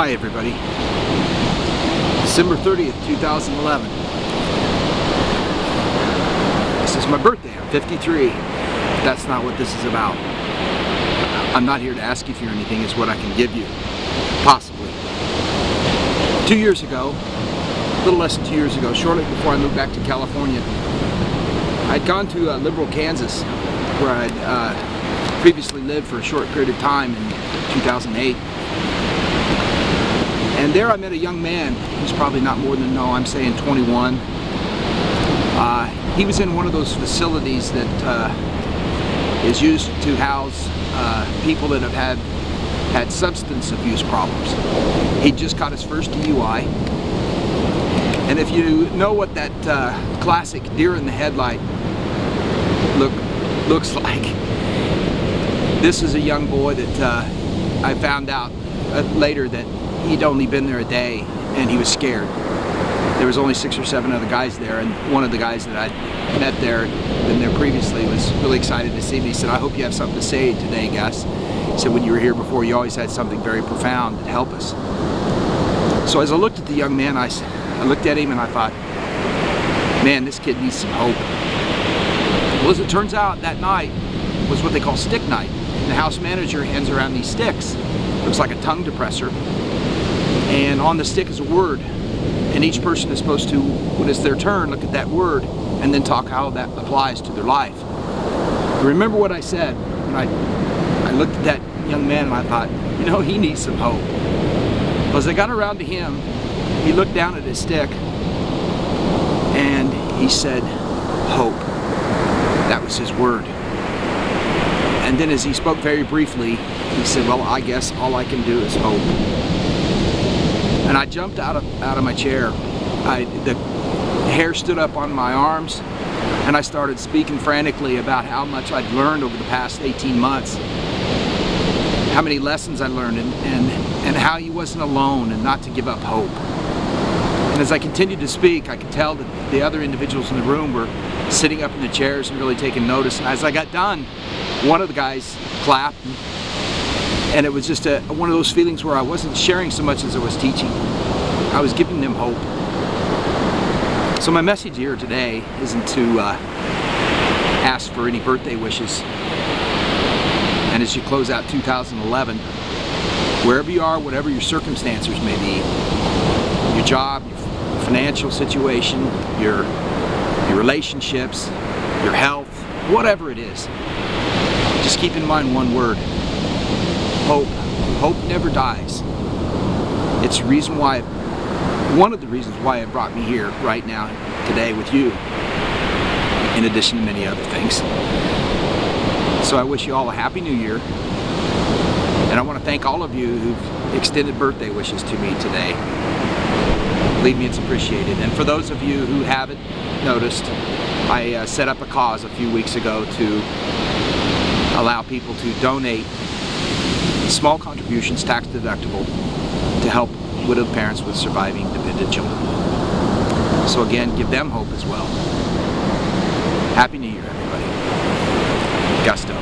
Hi everybody. December 30th, 2011. This is my birthday. I'm 53. But that's not what this is about. I'm not here to ask you for anything. It's what I can give you. Possibly. 2 years ago, a little less than 2 years ago, shortly before I moved back to California, I'd gone to Liberal, Kansas, where I'd previously lived for a short period of time in 2008. And there I met a young man who's probably not more than, I'm saying 21. He was in one of those facilities that is used to house people that have had substance abuse problems. He just got his first DUI. And if you know what that classic deer in the headlight looks like, this is a young boy that I found out later that he'd only been there a day and he was scared. There was only 6 or 7 other guys there, and one of the guys that I met there, been there previously, was really excited to see me. He said, "I hope you have something to say today, Gus." He said, "When you were here before, you always had something very profound that helped us." So as I looked at the young man, I looked at him and I thought, man, this kid needs some hope. Well, as it turns out, that night was what they call stick night. And the house manager hands around these sticks. Looks like a tongue depressor. And on the stick is a word. And each person is supposed to, when it's their turn, look at that word and then talk how that applies to their life. Remember what I said when I looked at that young man and I thought, you know, he needs some hope. As I got around to him, he looked down at his stick and he said, hope. That was his word. And then as he spoke very briefly, he said, well, I guess all I can do is hope. And I jumped out of my chair. The hair stood up on my arms, and I started speaking frantically about how much I'd learned over the past 18 months. How many lessons I learned, and how he wasn't alone, and not to give up hope. And as I continued to speak, I could tell that the other individuals in the room were sitting up in the chairs and really taking notice. And as I got done, one of the guys clapped. And it was just one of those feelings where I wasn't sharing so much as I was teaching. I was giving them hope. So my message here today isn't to ask for any birthday wishes. And as you close out 2011, wherever you are, whatever your circumstances may be, your job, your financial situation, your relationships, your health, whatever it is, just keep in mind one word. Hope. Hope never dies. It's one of the reasons why it brought me here right now, today with you, in addition to many other things. So I wish you all a Happy New Year, and I want to thank all of you who've extended birthday wishes to me today. Believe me, it's appreciated. And for those of you who haven't noticed, I set up a cause a few weeks ago to allow people to donate small contributions, tax deductible, to help widowed parents with surviving dependent children. So again, give them hope as well. Happy New Year, everybody. Gusto.